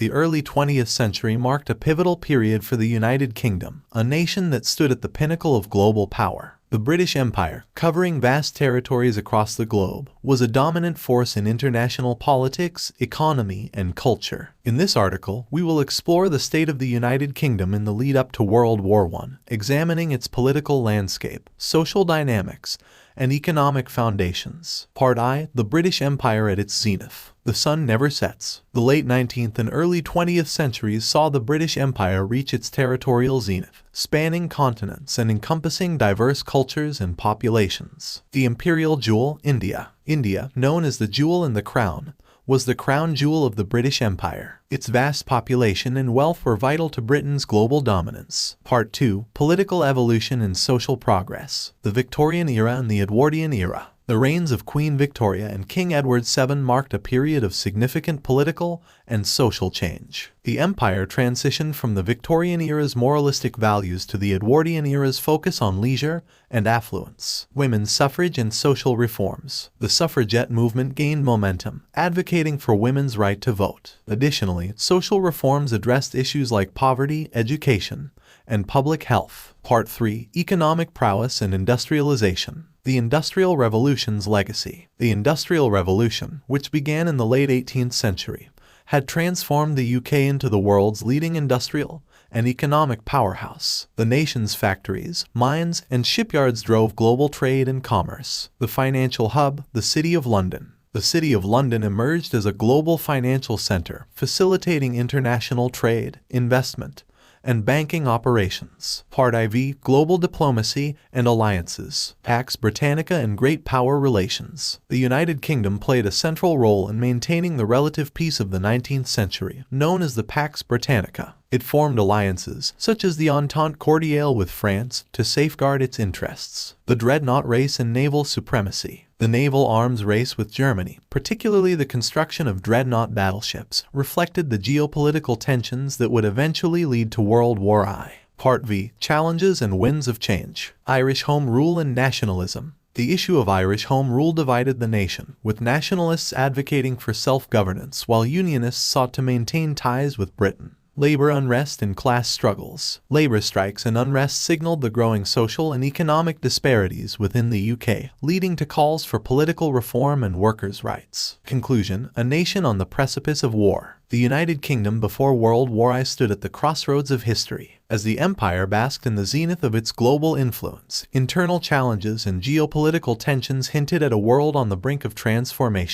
The early 20th century marked a pivotal period for the United Kingdom, a nation that stood at the pinnacle of global power. The British Empire, covering vast territories across the globe, was a dominant force in international politics, economy, and culture. In this article, we will explore the state of the United Kingdom in the lead-up to World War I, examining its political landscape, social dynamics, and economic foundations. Part I: The British Empire at its zenith. The sun never sets. The late 19th and early 20th centuries saw the British Empire reach its territorial zenith, spanning continents and encompassing diverse cultures and populations. The imperial jewel, India. India, known as the jewel in the crown, was the crown jewel of the British Empire. Its vast population and wealth were vital to Britain's global dominance. Part 2: Political evolution and social progress. The Victorian era and the Edwardian era. The reigns of Queen Victoria and King Edward VII marked a period of significant political and social change. The empire transitioned from the Victorian era's moralistic values to the Edwardian era's focus on leisure and affluence. Women's suffrage and social reforms. The suffragette movement gained momentum, advocating for women's right to vote. Additionally, social reforms addressed issues like poverty, education, and public health. Part 3: Economic prowess and industrialization. The Industrial Revolution's legacy. The Industrial Revolution, which began in the late 18th century, had transformed the UK into the world's leading industrial and economic powerhouse. The nation's factories, mines, and shipyards drove global trade and commerce. The financial hub, the City of London. The City of London emerged as a global financial center, facilitating international trade, investment, and banking operations. Part IV: Global diplomacy and alliances. Pax Britannica and Great Power relations. The United Kingdom played a central role in maintaining the relative peace of the 19th century, known as the Pax Britannica. It formed alliances, such as the Entente Cordiale with France, to safeguard its interests. The dreadnought race and naval supremacy. The naval arms race with Germany, particularly the construction of dreadnought battleships, reflected the geopolitical tensions that would eventually lead to World War I. Part V: Challenges and winds of change. Irish Home Rule and nationalism. The issue of Irish Home Rule divided the nation, with nationalists advocating for self-governance while Unionists sought to maintain ties with Britain. Labor unrest and class struggles. Labor strikes and unrest signaled the growing social and economic disparities within the UK, leading to calls for political reform and workers' rights. Conclusion: A nation on the precipice of war. The United Kingdom before World War I stood at the crossroads of history. As the empire basked in the zenith of its global influence, internal challenges and geopolitical tensions hinted at a world on the brink of transformation.